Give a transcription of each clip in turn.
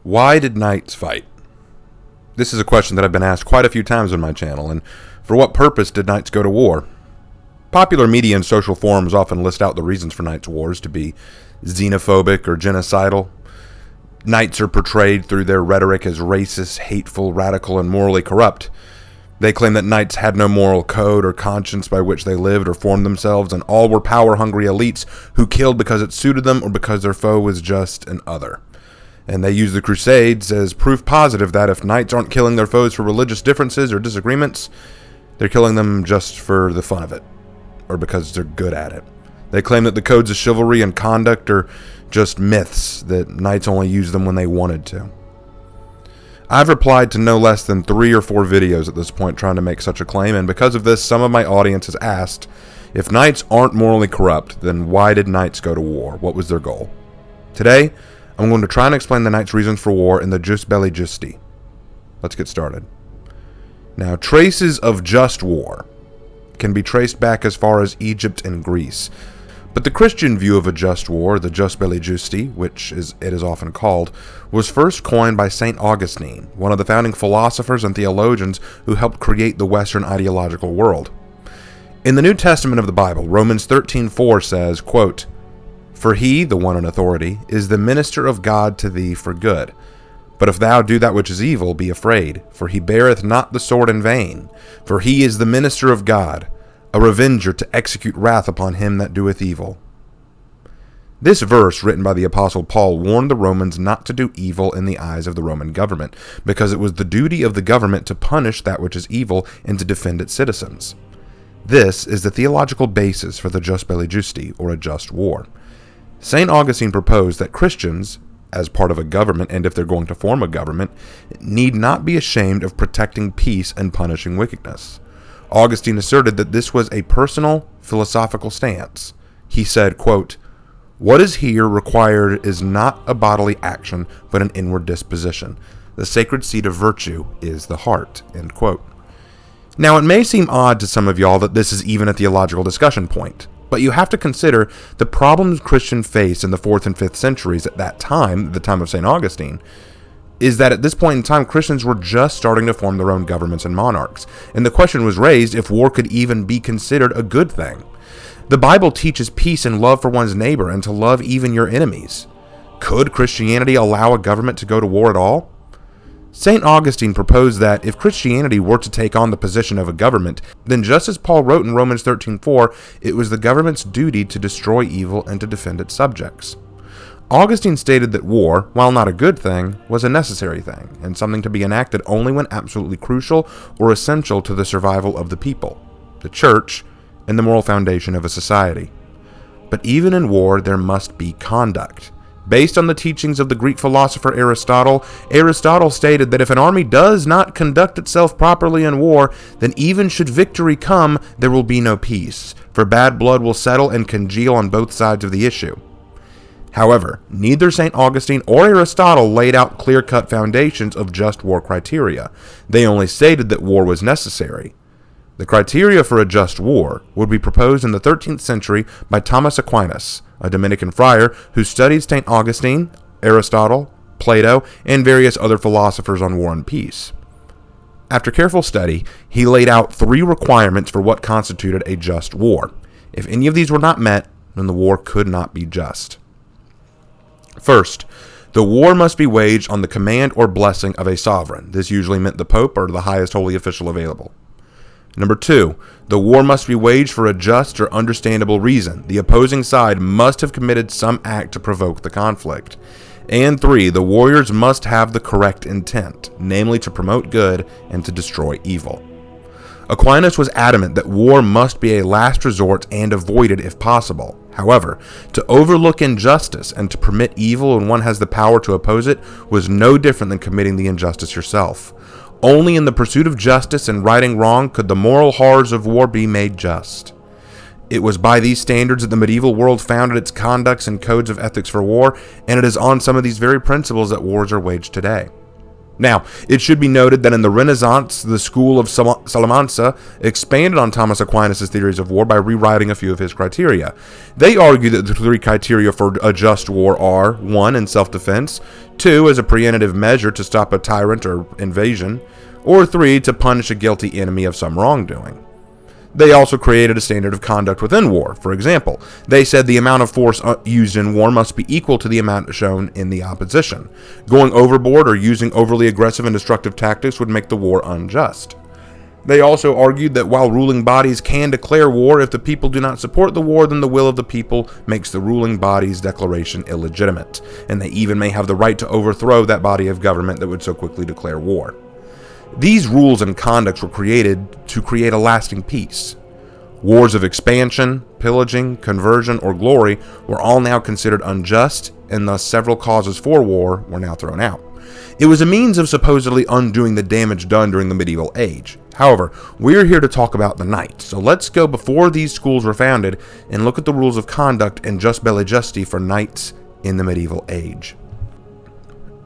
Why did knights fight? This is a question that I've been asked quite a few times on my channel, and for what purpose did knights go to war? Popular media and social forums often list out the reasons for knights' wars to be xenophobic or genocidal. Knights are portrayed through their rhetoric as racist, hateful, radical, and morally corrupt. They claim that knights had no moral code or conscience by which they lived or formed themselves, and all were power-hungry elites who killed because it suited them or because their foe was just an other. And they use the Crusades as proof positive that if knights aren't killing their foes for religious differences or disagreements, they're killing them just for the fun of it, or because they're good at it. They claim that the codes of chivalry and conduct are just myths, that knights only use them when they wanted to. I've replied to no less than 3 or 4 videos at this point trying to make such a claim, and because of this, some of my audience has asked, if knights aren't morally corrupt, then why did knights go to war? What was their goal? Today, I'm going to try and explain the knights' reasons for war in the Jus Belli Justi. Let's get started. Now, traces of just war can be traced back as far as Egypt and Greece. But the Christian view of a just war, the Jus Belli Justi, which it is often called, was first coined by Saint Augustine, one of the founding philosophers and theologians who helped create the Western ideological world. In the New Testament of the Bible, Romans 13:4 says, quote, "For he, the one in authority, is the minister of God to thee for good. But if thou do that which is evil, be afraid, for he beareth not the sword in vain. For he is the minister of God, a revenger to execute wrath upon him that doeth evil." This verse, written by the Apostle Paul, warned the Romans not to do evil in the eyes of the Roman government, because it was the duty of the government to punish that which is evil and to defend its citizens. This is the theological basis for the Jus Belli Justi, or a just war. Saint Augustine proposed that Christians, as part of a government, and if they're going to form a government, need not be ashamed of protecting peace and punishing wickedness. Augustine asserted that this was a personal, philosophical stance. He said, quote, "What is here required is not a bodily action, but an inward disposition. The sacred seat of virtue is the heart." End quote. Now, it may seem odd to some of y'all that this is even a theological discussion point, but you have to consider the problems Christians faced in the 4th and 5th centuries at that time, the time of St. Augustine, is that at this point in time, Christians were just starting to form their own governments and monarchs, and the question was raised if war could even be considered a good thing. The Bible teaches peace and love for one's neighbor and to love even your enemies. Could Christianity allow a government to go to war at all? St. Augustine proposed that if Christianity were to take on the position of a government, then just as Paul wrote in Romans 13:4, it was the government's duty to destroy evil and to defend its subjects. Augustine stated that war, while not a good thing, was a necessary thing, and something to be enacted only when absolutely crucial or essential to the survival of the people, the church, and the moral foundation of a society. But even in war, there must be conduct. Based on the teachings of the Greek philosopher Aristotle stated that if an army does not conduct itself properly in war, then even should victory come, there will be no peace, for bad blood will settle and congeal on both sides of the issue. However, neither St. Augustine or Aristotle laid out clear-cut foundations of just war criteria. They only stated that war was necessary. The criteria for a just war would be proposed in the 13th century by Thomas Aquinas, a Dominican friar who studied St. Augustine, Aristotle, Plato, and various other philosophers on war and peace. After careful study, he laid out 3 requirements for what constituted a just war. If any of these were not met, then the war could not be just. First, the war must be waged on the command or blessing of a sovereign. This usually meant the Pope or the highest holy official available. Number 2, the war must be waged for a just or understandable reason. The opposing side must have committed some act to provoke the conflict. And 3, the warriors must have the correct intent, namely to promote good and to destroy evil. Aquinas was adamant that war must be a last resort and avoided if possible. However, to overlook injustice and to permit evil when one has the power to oppose it was no different than committing the injustice yourself. Only in the pursuit of justice and righting wrong could the moral horrors of war be made just. It was by these standards that the medieval world founded its conducts and codes of ethics for war, and it is on some of these very principles that wars are waged today. Now, it should be noted that in the Renaissance, the school of Salamanca expanded on Thomas Aquinas' theories of war by rewriting a few of his criteria. They argue that the three criteria for a just war are: 1, in self-defense; 2, as a preemptive measure to stop a tyrant or invasion; or 3, to punish a guilty enemy of some wrongdoing. They also created a standard of conduct within war. For example, they said the amount of force used in war must be equal to the amount shown in the opposition. Going overboard or using overly aggressive and destructive tactics would make the war unjust. They also argued that while ruling bodies can declare war, if the people do not support the war, then the will of the people makes the ruling body's declaration illegitimate, and they even may have the right to overthrow that body of government that would so quickly declare war. These rules and conducts were created to create a lasting peace. Wars of expansion, pillaging, conversion, or glory were all now considered unjust, and thus several causes for war were now thrown out. It was a means of supposedly undoing the damage done during the medieval age. However, we're here to talk about the knights, so let's go before these schools were founded and look at the rules of conduct and Jus Belli Justi for knights in the medieval age.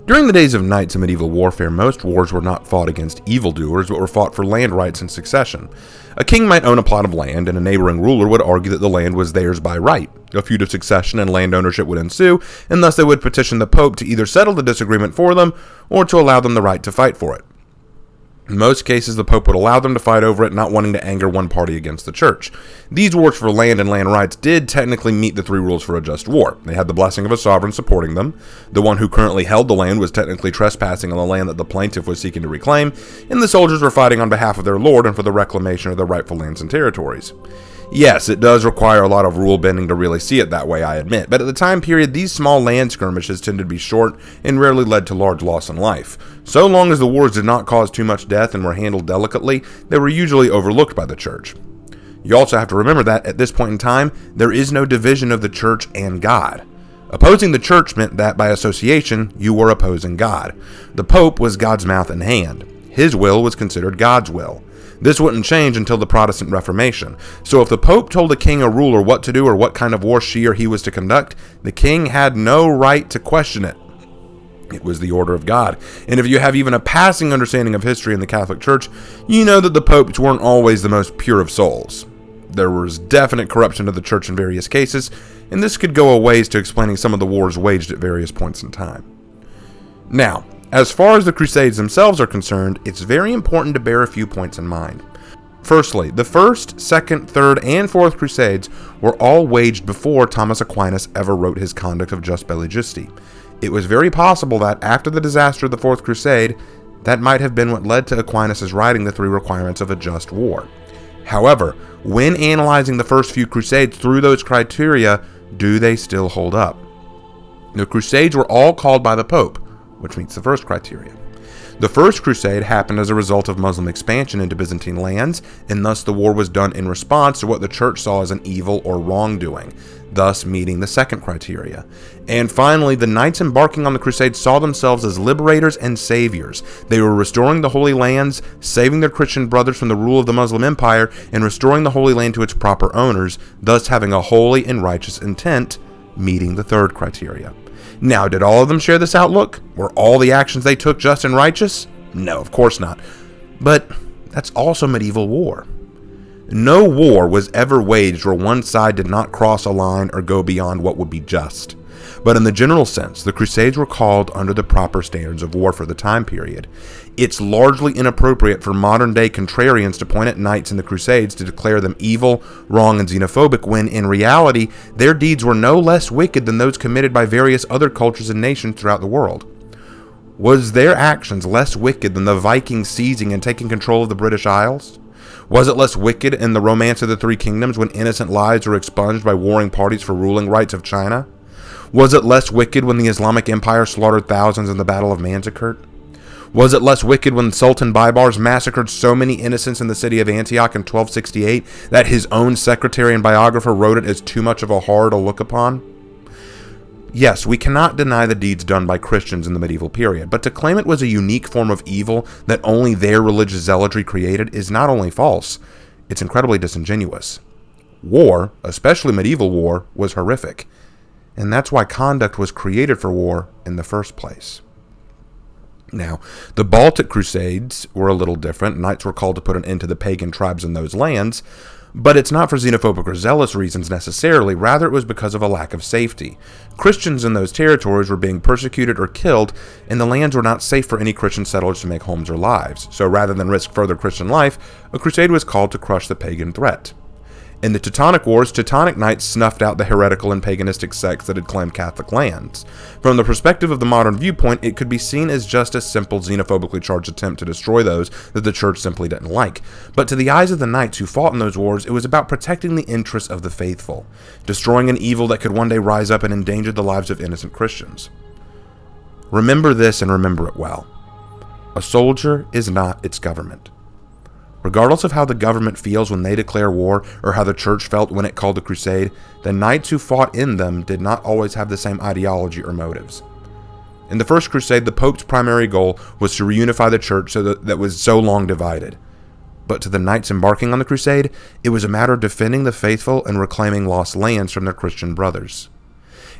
During the days of knights in medieval warfare, most wars were not fought against evildoers, but were fought for land rights and succession. A king might own a plot of land, and a neighboring ruler would argue that the land was theirs by right. A feud of succession and land ownership would ensue, and thus they would petition the Pope to either settle the disagreement for them, or to allow them the right to fight for it. In most cases, the Pope would allow them to fight over it, not wanting to anger one party against the Church. These wars for land and land rights did technically meet the three rules for a just war. They had the blessing of a sovereign supporting them. The one who currently held the land was technically trespassing on the land that the plaintiff was seeking to reclaim, and the soldiers were fighting on behalf of their lord and for the reclamation of their rightful lands and territories. Yes, it does require a lot of rule bending to really see it that way, I admit, but at the time period, these small land skirmishes tended to be short and rarely led to large loss in life. So long as the wars did not cause too much death and were handled delicately, they were usually overlooked by the Church. You also have to remember that, at this point in time, there is no division of the Church and God. Opposing the Church meant that, by association, you were opposing God. The Pope was God's mouth and hand. His will was considered God's will. This wouldn't change until the Protestant Reformation. So if the Pope told a king or ruler what to do or what kind of war she or he was to conduct, the king had no right to question it. It was the order of God. And if you have even a passing understanding of history in the Catholic Church, you know that the popes weren't always the most pure of souls. There was definite corruption of the Church in various cases, and this could go a ways to explaining some of the wars waged at various points in time. Now, as far as the Crusades themselves are concerned, it's very important to bear a few points in mind. Firstly, the First, Second, Third, and Fourth Crusades were all waged before Thomas Aquinas ever wrote his Conduct of Jus Belli Justi. It was very possible that after the disaster of the Fourth Crusade, that might have been what led to Aquinas' writing the three requirements of a just war. However, when analyzing the first few Crusades through those criteria, do they still hold up? The Crusades were all called by the Pope, which meets the first criteria. The First Crusade happened as a result of Muslim expansion into Byzantine lands, and thus the war was done in response to what the Church saw as an evil or wrongdoing, thus meeting the second criteria. And finally, the knights embarking on the Crusade saw themselves as liberators and saviors. They were restoring the Holy Lands, saving their Christian brothers from the rule of the Muslim Empire, and restoring the Holy Land to its proper owners, thus having a holy and righteous intent, meeting the third criteria. Now, did all of them share this outlook? Were all the actions they took just and righteous? No, of course not. But that's also medieval war. No war was ever waged where one side did not cross a line or go beyond what would be just. But in the general sense, the Crusades were called under the proper standards of war for the time period. It's largely inappropriate for modern-day contrarians to point at knights in the Crusades to declare them evil, wrong, and xenophobic when, in reality, their deeds were no less wicked than those committed by various other cultures and nations throughout the world. Was their actions less wicked than the Vikings seizing and taking control of the British Isles? Was it less wicked in the Romance of the Three Kingdoms when innocent lives were expunged by warring parties for ruling rights of China? Was it less wicked when the Islamic Empire slaughtered thousands in the Battle of Manzikert? Was it less wicked when Sultan Baybars massacred so many innocents in the city of Antioch in 1268 that his own secretary and biographer wrote it as too much of a horror to look upon? Yes, we cannot deny the deeds done by Christians in the medieval period, but to claim it was a unique form of evil that only their religious zealotry created is not only false, it's incredibly disingenuous. War, especially medieval war, was horrific, and that's why conduct was created for war in the first place. Now, the Baltic Crusades were a little different. Knights were called to put an end to the pagan tribes in those lands, but it's not for xenophobic or zealous reasons necessarily. Rather, it was because of a lack of safety. Christians in those territories were being persecuted or killed, and the lands were not safe for any Christian settlers to make homes or lives. So rather than risk further Christian life, a crusade was called to crush the pagan threat. In the Teutonic Wars, Teutonic knights snuffed out the heretical and paganistic sects that had claimed Catholic lands. From the perspective of the modern viewpoint, it could be seen as just a simple xenophobically charged attempt to destroy those that the church simply didn't like. But to the eyes of the knights who fought in those wars, it was about protecting the interests of the faithful, destroying an evil that could one day rise up and endanger the lives of innocent Christians. Remember this and remember it well. A soldier is not its government. Regardless of how the government feels when they declare war or how the church felt when it called a crusade, the knights who fought in them did not always have the same ideology or motives. In the First Crusade, the Pope's primary goal was to reunify the church that was so long divided. But to the knights embarking on the crusade, it was a matter of defending the faithful and reclaiming lost lands from their Christian brothers.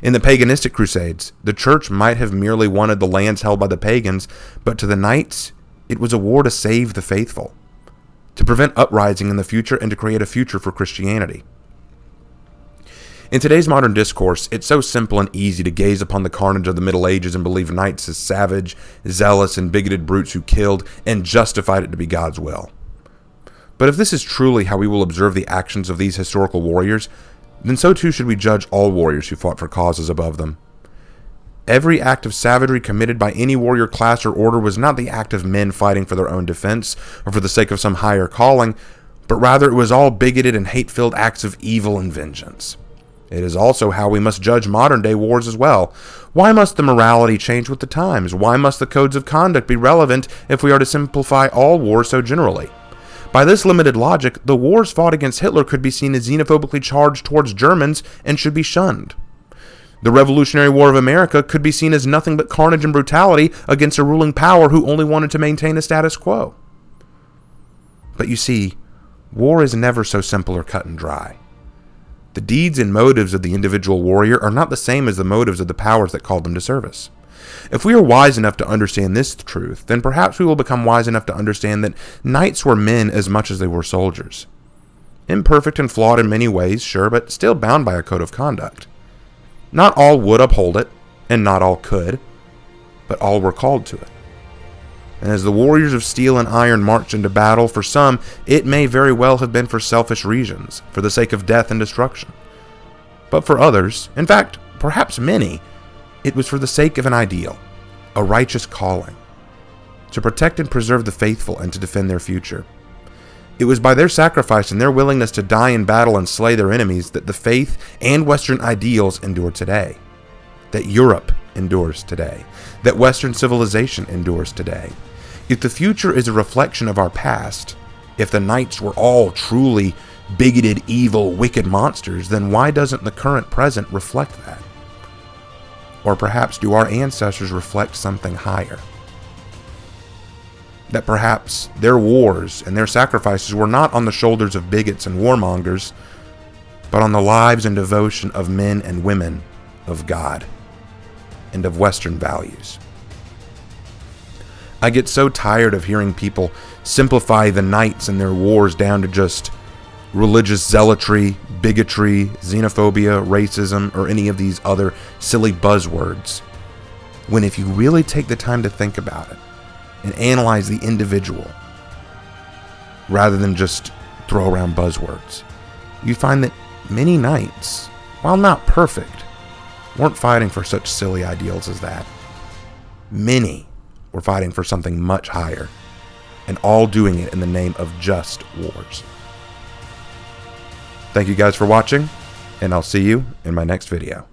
In the paganistic crusades, the church might have merely wanted the lands held by the pagans, but to the knights, it was a war to save the faithful, to prevent uprising in the future and to create a future for Christianity. In today's modern discourse, it's so simple and easy to gaze upon the carnage of the Middle Ages and believe knights as savage, zealous, and bigoted brutes who killed and justified it to be God's will. But if this is truly how we will observe the actions of these historical warriors, then so too should we judge all warriors who fought for causes above them. Every act of savagery committed by any warrior class or order was not the act of men fighting for their own defense or for the sake of some higher calling, but rather it was all bigoted and hate-filled acts of evil and vengeance. It is also how we must judge modern-day wars as well. Why must the morality change with the times? Why must the codes of conduct be relevant if we are to simplify all wars so generally? By this limited logic, the wars fought against Hitler could be seen as xenophobically charged towards Germans and should be shunned. The Revolutionary War of America could be seen as nothing but carnage and brutality against a ruling power who only wanted to maintain a status quo. But you see, war is never so simple or cut and dry. The deeds and motives of the individual warrior are not the same as the motives of the powers that called them to service. If we are wise enough to understand this truth, then perhaps we will become wise enough to understand that knights were men as much as they were soldiers. Imperfect and flawed in many ways, sure, but still bound by a code of conduct. Not all would uphold it, and not all could, but all were called to it. And as the warriors of steel and iron marched into battle, for some, it may very well have been for selfish reasons, for the sake of death and destruction. But for others, in fact, perhaps many, it was for the sake of an ideal, a righteous calling, to protect and preserve the faithful and to defend their future. It was by their sacrifice and their willingness to die in battle and slay their enemies that the faith and Western ideals endure today, that Europe endures today, that Western civilization endures today. If the future is a reflection of our past, if the knights were all truly bigoted, evil, wicked monsters, then why doesn't the current present reflect that? Or perhaps do our ancestors reflect something higher? That perhaps their wars and their sacrifices were not on the shoulders of bigots and warmongers, but on the lives and devotion of men and women of God and of Western values. I get so tired of hearing people simplify the knights and their wars down to just religious zealotry, bigotry, xenophobia, racism, or any of these other silly buzzwords, when if you really take the time to think about it and analyze the individual rather than just throw around buzzwords, you find that many knights, while not perfect, weren't fighting for such silly ideals as that. Many were fighting for something much higher, and all doing it in the name of just wars. Thank you guys for watching, and I'll see you in my next video.